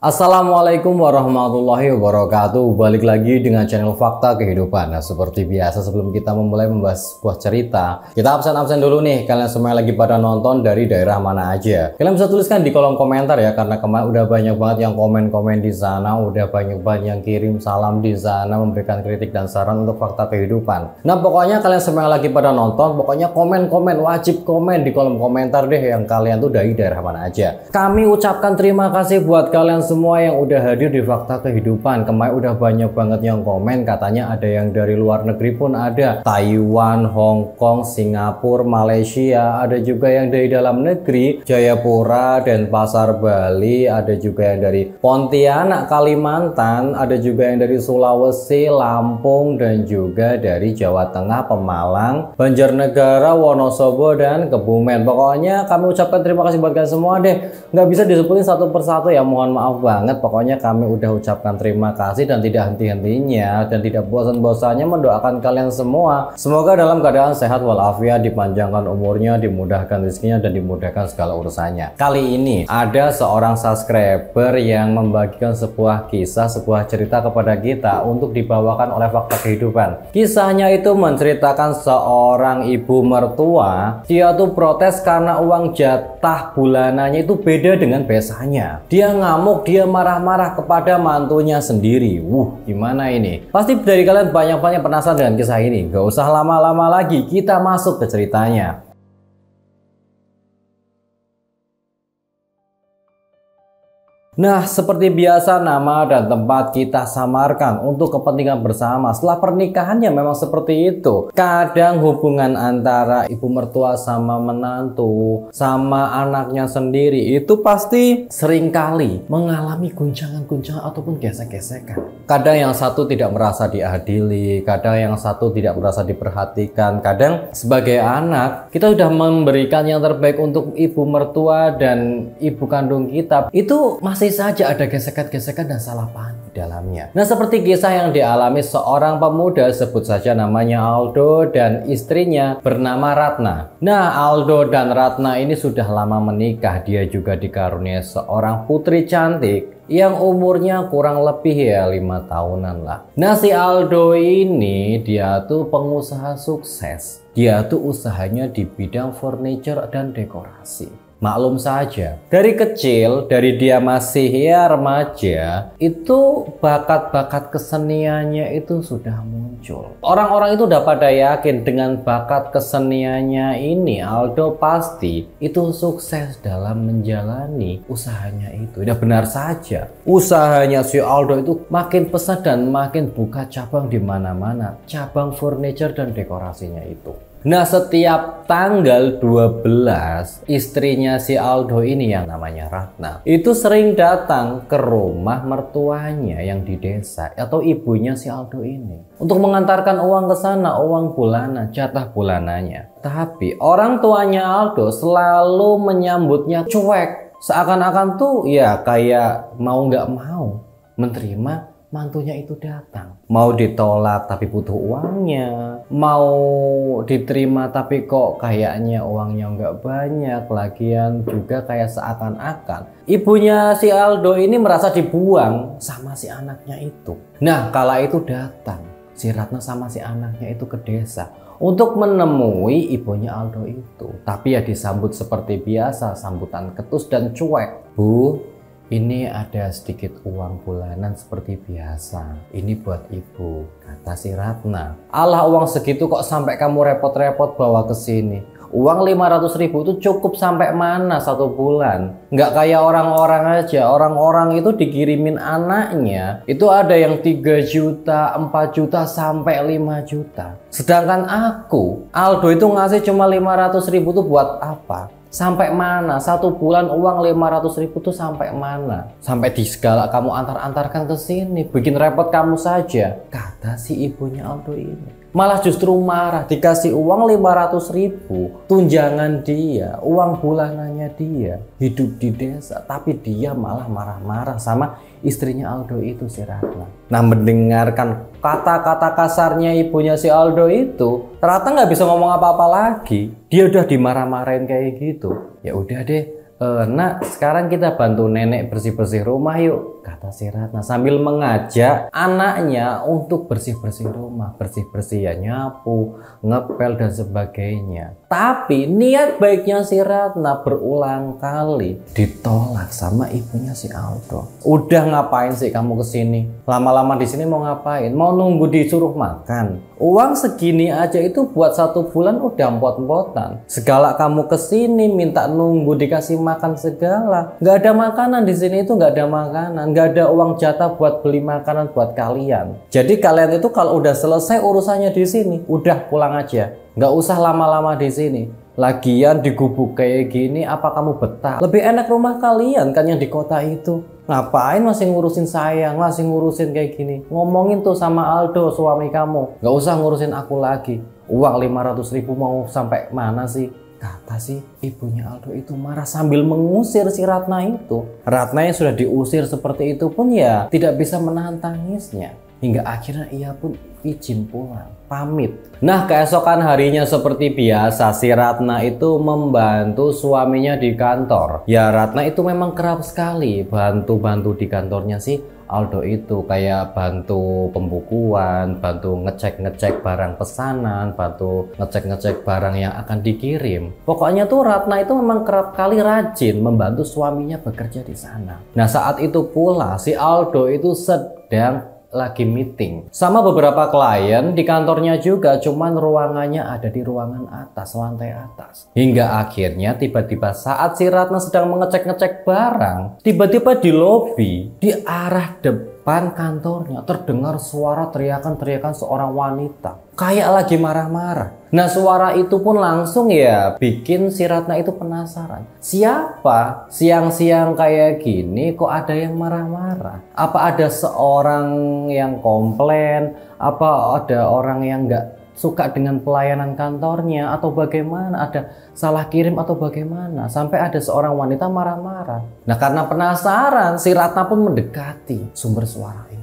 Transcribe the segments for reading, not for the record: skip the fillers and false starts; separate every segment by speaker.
Speaker 1: Assalamualaikum warahmatullahi wabarakatuh. Balik lagi dengan channel Fakta Kehidupan. Nah, seperti biasa sebelum kita memulai membahas sebuah cerita, kita absen dulu nih. Kalian semua lagi pada nonton dari daerah mana aja? Kalian bisa tuliskan di kolom komentar ya, karena kemarin udah banyak banget yang komen-komen di sana, udah banyak banget yang kirim salam di sana, memberikan kritik dan saran untuk Fakta Kehidupan. Nah, pokoknya kalian semua lagi pada nonton, pokoknya komen-komen, wajib komen di kolom komentar deh yang kalian tuh dari daerah mana aja. Kami ucapkan terima kasih buat kalian semua yang udah hadir di Fakta Kehidupan. Kemarin udah banyak banget yang komen, katanya ada yang dari luar negeri pun ada, Taiwan, Hong Kong, Singapura, Malaysia, ada juga yang dari dalam negeri, Jayapura, Denpasar, Bali, ada juga yang dari Pontianak, Kalimantan, ada juga yang dari Sulawesi, Lampung, dan juga dari Jawa Tengah, Pemalang, Banjarnegara, Wonosobo, dan Kebumen. Pokoknya kami ucapkan terima kasih buat kalian semua deh. Nggak bisa disebutin satu persatu ya, mohon maaf banget. Pokoknya kami udah ucapkan terima kasih dan tidak henti-hentinya dan tidak bosan-bosannya mendoakan kalian semua. Semoga dalam keadaan sehat walafiat, dipanjangkan umurnya, dimudahkan rezekinya, dan dimudahkan segala urusannya. Kali ini ada seorang subscriber yang membagikan sebuah kisah, sebuah cerita kepada kita untuk dibawakan oleh Fakta Kehidupan. Kisahnya itu menceritakan seorang ibu mertua, dia tuh protes karena uang jatah bulanannya itu beda dengan biasanya. Dia ngamuk, dia marah-marah kepada mantunya sendiri. Gimana ini? Pasti dari kalian banyak-banyak penasaran dengan kisah ini. Gak usah lama-lama lagi, kita masuk ke ceritanya. Nah, seperti biasa nama dan tempat kita samarkan untuk kepentingan bersama. Setelah pernikahannya memang seperti itu. Kadang hubungan antara ibu mertua sama menantu, sama anaknya sendiri itu pasti seringkali mengalami guncangan-guncangan ataupun gesek-gesekan. Kadang yang satu tidak merasa diadili, kadang yang satu tidak merasa diperhatikan. Kadang sebagai anak kita sudah memberikan yang terbaik untuk ibu mertua dan ibu kandung kita. Itu masih saja ada gesekan-gesekan dan salah paham di dalamnya. Nah, seperti kisah yang dialami seorang pemuda, sebut saja namanya Aldo, dan istrinya bernama Ratna. Nah, Aldo dan Ratna ini sudah lama menikah. Dia juga dikaruniai seorang putri cantik yang umurnya kurang lebih ya 5 tahunan lah. Nah, si Aldo ini dia tuh pengusaha sukses. Dia tuh usahanya di bidang furniture dan dekorasi. Maklum saja, dari kecil, dari dia masih ya remaja, itu bakat-bakat keseniannya itu sudah muncul. Orang-orang itu udah pada yakin dengan bakat keseniannya ini, Aldo pasti itu sukses dalam menjalani usahanya itu. Udah benar saja, usahanya si Aldo itu makin pesat dan makin buka cabang di mana-mana, cabang furniture dan dekorasinya itu. Nah, setiap tanggal 12, istrinya si Aldo ini yang namanya Ratna itu sering datang ke rumah mertuanya yang di desa atau ibunya si Aldo ini untuk mengantarkan uang ke sana, uang bulanan, jatah bulanannya. Tapi orang tuanya Aldo selalu menyambutnya cuek, seakan-akan tuh ya kayak mau nggak mau menerima mantunya itu datang. Mau ditolak tapi butuh uangnya, mau diterima tapi kok kayaknya uangnya nggak banyak. Lagian juga kayak seakan-akan ibunya si Aldo ini merasa dibuang sama si anaknya itu. Nah, kala itu datang si Ratna sama si anaknya itu ke desa untuk menemui ibunya Aldo itu. Tapi ya disambut seperti biasa, sambutan ketus dan cuek. Bu, ini ada sedikit uang bulanan seperti biasa. Ini buat ibu, kata si Ratna. Alah, uang segitu kok sampai kamu repot-repot bawa ke sini? Uang 500.000 itu cukup sampai mana satu bulan? Nggak kayak orang-orang aja. Orang-orang itu dikirimin anaknya, itu ada yang 3 juta, 4 juta, sampai 5 juta. Sedangkan aku, Aldo itu ngasih cuma 500.000 itu buat apa? Sampai mana? Satu bulan uang 500.000 tuh sampai mana? Sampai di segala kamu antar-antarkan ke sini, bikin repot kamu saja, kata si ibunya Aldo ini. Malah justru marah, dikasih uang 500.000 tunjangan dia, uang bulanannya dia, hidup di desa, tapi dia malah marah-marah sama istrinya Aldo itu, si Ratna. Nah, mendengarkan kata-kata kasarnya ibunya si Aldo itu, Ratna nggak bisa ngomong apa-apa lagi. Dia udah dimarah-marahin kayak gitu. Ya udah deh, Nak, sekarang kita bantu nenek bersih-bersih rumah yuk, kata si Ratna sambil mengajak anaknya untuk bersih-bersih rumah, bersih-bersih ya, nyapu, ngepel dan sebagainya. Tapi niat baiknya si Ratna berulang kali ditolak sama ibunya si Aldo. Udah ngapain sih kamu kesini? Lama-lama di sini mau ngapain? Mau nunggu disuruh makan? Uang segini aja itu buat 1 bulan udah empot-empotan. Segala kamu kesini minta nunggu dikasih makan segala. Nggak ada makanan di sini, itu nggak ada makanan, nggak ada uang jatah buat beli makanan buat kalian. Jadi kalian itu kalau udah selesai urusannya di sini, udah pulang aja. Nggak usah lama-lama di sini. Lagian di gubuk kayak gini, apa kamu betah? Lebih enak rumah kalian kan yang di kota itu. Ngapain masih ngurusin saya, masih ngurusin kayak gini? Ngomongin tuh sama Aldo, suami kamu. Nggak usah ngurusin aku lagi. Uang 500.000 mau sampai mana sih? Kata si ibunya Aldo itu marah sambil mengusir si Ratna itu. Ratna yang sudah diusir seperti itu pun ya tidak bisa menahan tangisnya. Hingga akhirnya ia pun izin pulang, pamit. Nah, keesokan harinya seperti biasa si Ratna itu membantu suaminya di kantor. Ya Ratna itu memang kerap sekali bantu-bantu di kantornya si Aldo itu, kayak bantu pembukuan, bantu ngecek-ngecek barang pesanan, bantu ngecek-ngecek barang yang akan dikirim. Pokoknya tuh Ratna itu memang kerap kali rajin membantu suaminya bekerja di sana. Nah, saat itu pula si Aldo itu sedang lagi meeting sama beberapa klien di kantornya juga, cuman ruangannya ada di ruangan atas, lantai atas. Hingga akhirnya tiba-tiba saat si Ratna sedang mengecek-ngecek barang, tiba-tiba di lobi di arah depan kantornya terdengar suara teriakan-teriakan seorang wanita kayak lagi marah-marah. Nah, suara itu pun langsung ya bikin si Ratna itu penasaran. Siapa siang-siang kayak gini kok ada yang marah-marah? Apa ada seorang yang komplain? Apa ada orang yang nggak suka dengan pelayanan kantornya? Atau bagaimana? Ada salah kirim atau bagaimana? Sampai ada seorang wanita marah-marah. Nah, karena penasaran si Ratna pun mendekati sumber suara itu.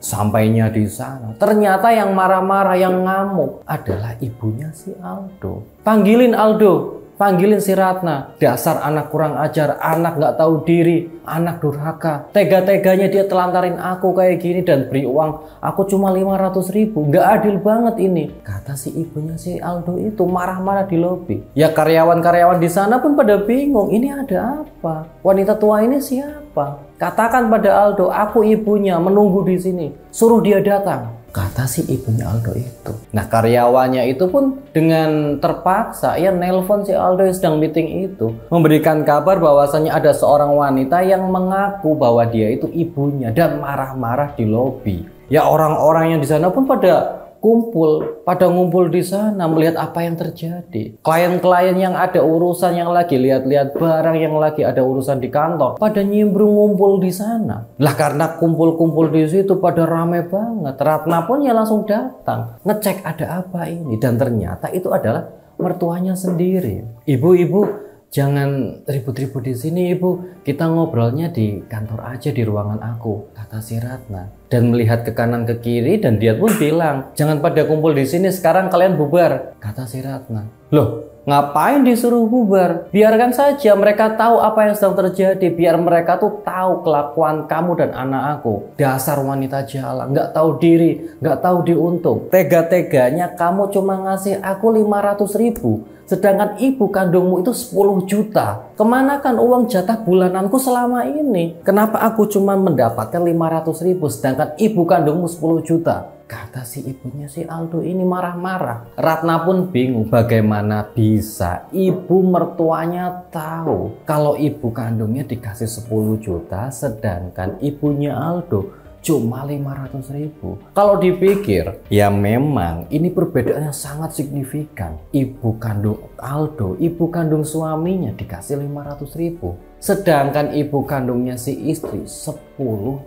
Speaker 1: Sampainya di sana, ternyata yang marah-marah, yang ngamuk adalah ibunya si Aldo. Panggilin Aldo, panggilin si Ratna. Dasar anak kurang ajar, anak nggak tahu diri, anak durhaka. Tega-teganya dia telantarin aku kayak gini dan beri uang aku cuma 500.000. Nggak adil banget ini, kata si ibunya si Aldo itu marah-marah di lobi. Ya karyawan-karyawan di sana pun pada bingung, ini ada apa? Wanita tua ini siapa? Katakan pada Aldo, aku ibunya, menunggu di sini. Suruh dia datang, kata si ibunya Aldo itu. Nah, karyawannya itu pun dengan terpaksa ya nelpon si Aldo yang sedang meeting itu, memberikan kabar bahwasanya ada seorang wanita yang mengaku bahwa dia itu ibunya dan marah-marah di lobi. Ya orang-orang yang di sana pun pada ngumpul di sana melihat apa yang terjadi. Klien-klien yang ada urusan, yang lagi lihat-lihat barang, yang lagi ada urusan di kantor, pada nyimbrung ngumpul di sana. Lah karena kumpul-kumpul di situ pada rame banget, Ratna pun ya langsung datang ngecek ada apa ini, dan ternyata itu adalah mertuanya sendiri. Ibu-ibu, jangan ribut-ribut di sini ibu, kita ngobrolnya di kantor aja, di ruangan aku, kata si Ratna. Dan melihat ke kanan ke kiri dan dia pun bilang, jangan pada kumpul di sini, sekarang kalian bubar, kata si Ratna. Loh, ngapain disuruh bubar? Biarkan saja mereka tahu apa yang sedang terjadi, biar mereka tuh tahu kelakuan kamu dan anak aku. Dasar wanita jalan, nggak tahu diri, nggak tahu diuntung. Tega-teganya kamu cuma ngasih aku 500.000. Sedangkan ibu kandungmu itu 10 juta. Kemanakan uang jatah bulananku selama ini? Kenapa aku cuma mendapatkan 500.000 sedangkan ibu kandungmu 10 juta? Kata si ibunya si Aldo ini marah-marah. Ratna pun bingung bagaimana bisa ibu mertuanya tahu kalau ibu kandungnya dikasih 10 juta sedangkan ibunya Aldo cuma 500.000. Kalau dipikir, ya memang ini perbedaannya sangat signifikan. Ibu kandung Aldo, ibu kandung suaminya dikasih 500.000. Sedangkan ibu kandungnya si istri 10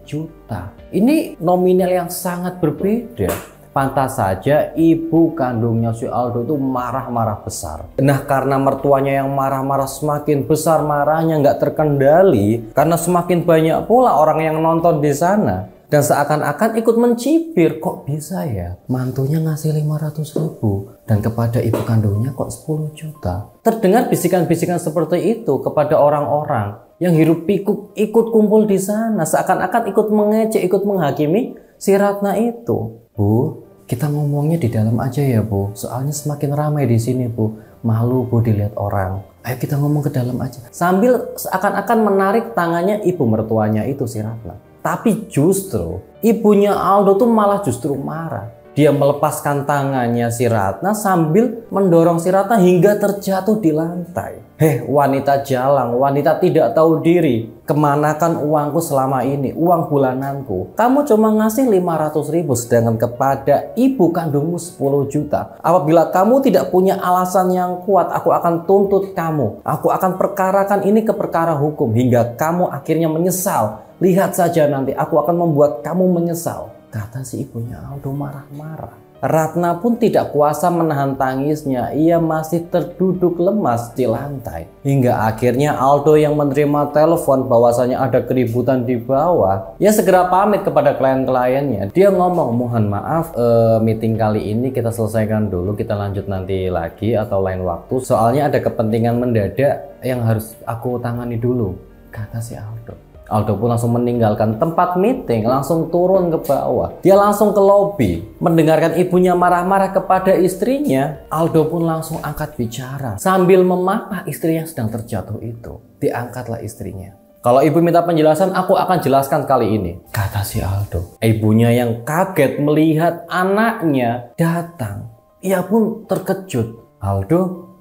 Speaker 1: juta. Ini nominal yang sangat berbeda. Pantas saja ibu kandungnya si Aldo itu marah-marah besar. Nah, karena mertuanya yang marah-marah semakin besar marahnya, nggak terkendali, karena semakin banyak pula orang yang nonton di sana. Dan seakan-akan ikut mencibir, kok bisa ya mantunya ngasih 500.000 dan kepada ibu kandungnya kok 10 juta. Terdengar bisikan-bisikan seperti itu kepada orang-orang yang hiruk pikuk ikut kumpul di sana, seakan-akan ikut mengejek, ikut menghakimi si Ratna itu. Bu, kita ngomongnya di dalam aja ya Bu, soalnya semakin ramai di sini Bu, malu Bu dilihat orang. Ayo kita ngomong ke dalam aja. Sambil seakan-akan menarik tangannya ibu mertuanya itu si Ratna. Tapi justru ibunya Aldo tuh malah justru marah. Dia melepaskan tangannya si Ratna sambil mendorong si Ratna hingga terjatuh di lantai. Heh, wanita jalang, wanita tidak tahu diri. Kemanakan uangku selama ini, uang bulananku? Kamu cuma ngasih 500.000 sedangkan kepada ibu kandungmu 10 juta. Apabila kamu tidak punya alasan yang kuat, aku akan tuntut kamu. Aku akan perkarakan ini ke perkara hukum hingga kamu akhirnya menyesal. Lihat saja nanti aku akan membuat kamu menyesal. Kata si ibunya Aldo marah-marah. Ratna pun tidak kuasa menahan tangisnya. Ia masih terduduk lemas di lantai. Hingga akhirnya Aldo yang menerima telepon bahwasanya ada keributan di bawah. Ia segera pamit kepada klien-kliennya. Dia ngomong, mohon maaf meeting kali ini kita selesaikan dulu. Kita lanjut nanti lagi atau lain waktu. Soalnya ada kepentingan mendadak yang harus aku tangani dulu. Kata si Aldo. Aldo pun langsung meninggalkan tempat meeting, langsung turun ke bawah. Dia langsung ke lobi, mendengarkan ibunya marah-marah kepada istrinya. Aldo pun langsung angkat bicara sambil memapah istri yang sedang terjatuh itu. Diangkatlah istrinya. Kalau ibu minta penjelasan, aku akan jelaskan kali ini, kata si Aldo. Ibunya yang kaget melihat anaknya datang. Ia pun terkejut. Aldo,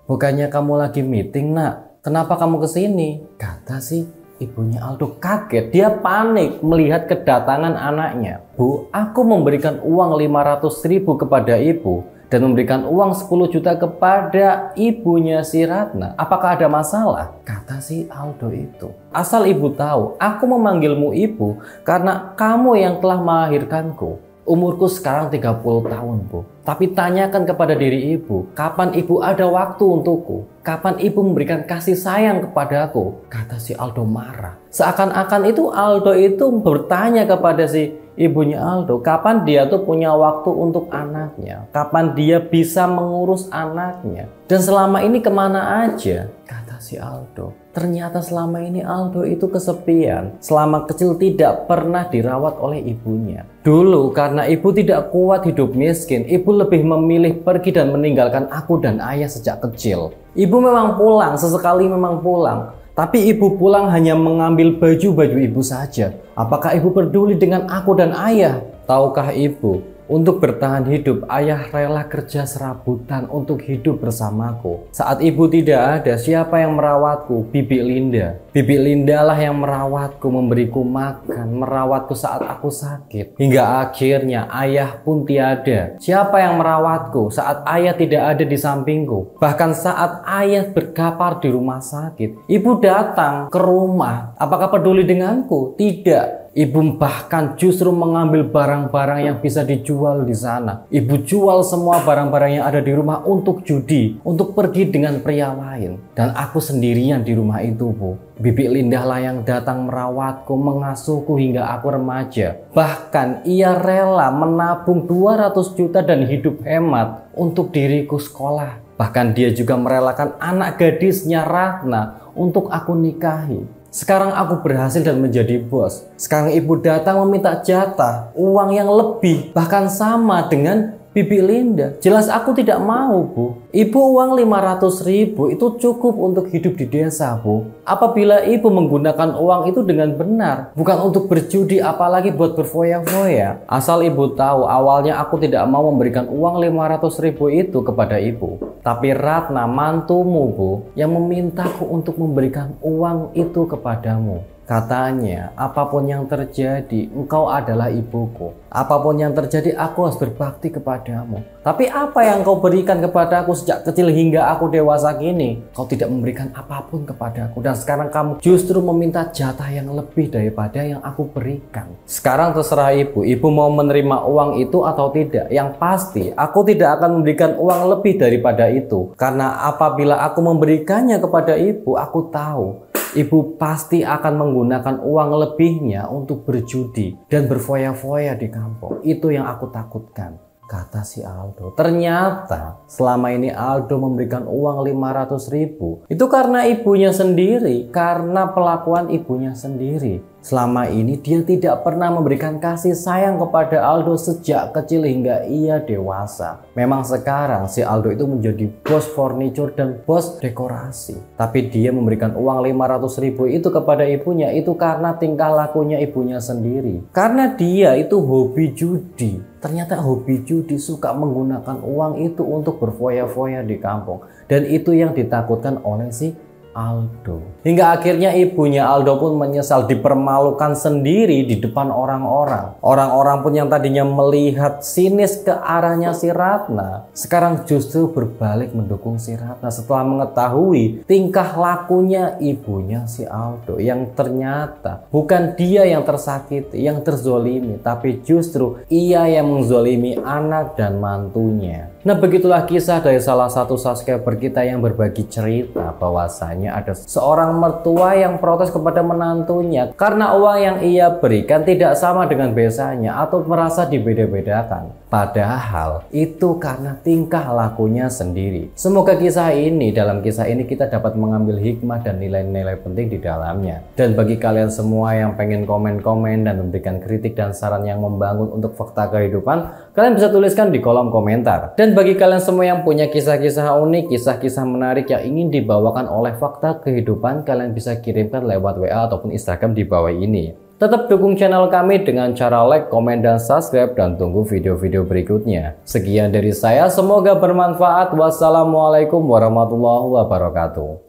Speaker 1: bukannya kamu lagi meeting nak? Kenapa kamu kesini? Kata si ibunya Aldo. Kaget, dia panik melihat kedatangan anaknya. Bu, aku memberikan uang 500.000 kepada ibu dan memberikan uang 10 juta kepada ibunya si Ratna. Apakah ada masalah? Kata si Aldo itu. Asal ibu tahu, aku memanggilmu ibu karena kamu yang telah melahirkanku. Umurku sekarang 30 tahun, Bu. Tapi tanyakan kepada diri ibu, kapan ibu ada waktu untukku? Kapan ibu memberikan kasih sayang kepadaku? Kata si Aldo marah. Seakan-akan itu Aldo itu bertanya kepada si ibunya Aldo, kapan dia tuh punya waktu untuk anaknya? Kapan dia bisa mengurus anaknya? Dan selama ini kemana aja? Kata si Aldo. Ternyata selama ini Aldo itu kesepian. Selama kecil tidak pernah dirawat oleh ibunya. Dulu karena ibu tidak kuat hidup miskin, ibu lebih memilih pergi dan meninggalkan aku dan ayah sejak kecil. Ibu memang pulang, sesekali memang pulang. Tapi ibu pulang hanya mengambil baju-baju ibu saja. Apakah ibu peduli dengan aku dan ayah? Tahukah ibu, untuk bertahan hidup, ayah rela kerja serabutan untuk hidup bersamaku. Saat ibu tidak ada, siapa yang merawatku? Bibi Linda. Bibi Linda lah yang merawatku, memberiku makan, merawatku saat aku sakit. Hingga akhirnya ayah pun tiada. Siapa yang merawatku saat ayah tidak ada di sampingku? Bahkan saat ayah berkapar di rumah sakit, ibu datang ke rumah. Apakah peduli denganku? Tidak. Ibu bahkan justru mengambil barang-barang yang bisa dijual di sana. Ibu jual semua barang-barang yang ada di rumah untuk judi, untuk pergi dengan pria lain. Dan aku sendirian di rumah itu, Bu. Bibi Linda lah yang datang merawatku, mengasuhku hingga aku remaja. Bahkan ia rela menabung 200 juta dan hidup hemat untuk diriku sekolah. Bahkan dia juga merelakan anak gadisnya Ratna untuk aku nikahi. Sekarang aku berhasil dan menjadi bos. Sekarang ibu datang meminta jatah, uang yang lebih, bahkan sama dengan Bibi Linda. Jelas aku tidak mau, Bu. Ibu, uang 500.000 itu cukup untuk hidup di desa, Bu. Apabila ibu menggunakan uang itu dengan benar, bukan untuk berjudi apalagi buat berfoya-foya. Asal ibu tahu, awalnya aku tidak mau memberikan uang 500.000 itu kepada ibu. Tapi Ratna, mantumu, Bu, yang memintaku untuk memberikan uang itu kepadamu. Katanya, apapun yang terjadi, engkau adalah ibuku. Apapun yang terjadi, aku harus berbakti kepadamu. Tapi apa yang kau berikan kepadaku sejak kecil hingga aku dewasa gini? Kau tidak memberikan apapun kepadaku. Dan sekarang kamu justru meminta jatah yang lebih daripada yang aku berikan. Sekarang terserah ibu. Ibu mau menerima uang itu atau tidak. Yang pasti, aku tidak akan memberikan uang lebih daripada itu. Karena apabila aku memberikannya kepada ibu, aku tahu ibu pasti akan menggunakan uang lebihnya untuk berjudi dan berfoya-foya di kampung. Itu yang aku takutkan, kata si Aldo. Ternyata selama ini Aldo memberikan uang 500.000 itu karena ibunya sendiri, karena pelakuan ibunya sendiri. Selama ini dia tidak pernah memberikan kasih sayang kepada Aldo sejak kecil hingga ia dewasa. Memang sekarang si Aldo itu menjadi bos furniture dan bos dekorasi. Tapi dia memberikan uang 500.000 itu kepada ibunya itu karena tingkah lakunya ibunya sendiri. Karena dia itu hobi judi. Ternyata hobi judi, suka menggunakan uang itu untuk berfoya-foya di kampung. Dan itu yang ditakutkan oleh si Aldo. Hingga akhirnya ibunya Aldo pun menyesal, dipermalukan sendiri di depan orang-orang. Orang-orang pun yang tadinya melihat sinis ke arahnya si Ratna, sekarang justru berbalik mendukung si Ratna setelah mengetahui tingkah lakunya ibunya si Aldo, yang ternyata bukan dia yang tersakiti, yang terzolimi, tapi justru ia yang menzolimi anak dan mantunya. Nah, begitulah kisah dari salah satu subscriber kita yang berbagi cerita bahwasanya ada seorang mertua yang protes kepada menantunya karena uang yang ia berikan tidak sama dengan biasanya atau merasa dibeda-bedakan. Padahal itu karena tingkah lakunya sendiri. Semoga dalam kisah ini kita dapat mengambil hikmah dan nilai-nilai penting di dalamnya. Dan bagi kalian semua yang pengen komen-komen dan memberikan kritik dan saran yang membangun untuk fakta kehidupan, kalian bisa tuliskan di kolom komentar. Dan bagi kalian semua yang punya kisah-kisah unik, kisah-kisah menarik yang ingin dibawakan oleh fakta kehidupan, kalian bisa kirimkan lewat WA ataupun Instagram di bawah ini. Tetap dukung channel kami dengan cara like, komen, dan subscribe, dan tunggu video-video berikutnya. Sekian dari saya, semoga bermanfaat. Wassalamualaikum warahmatullahi wabarakatuh.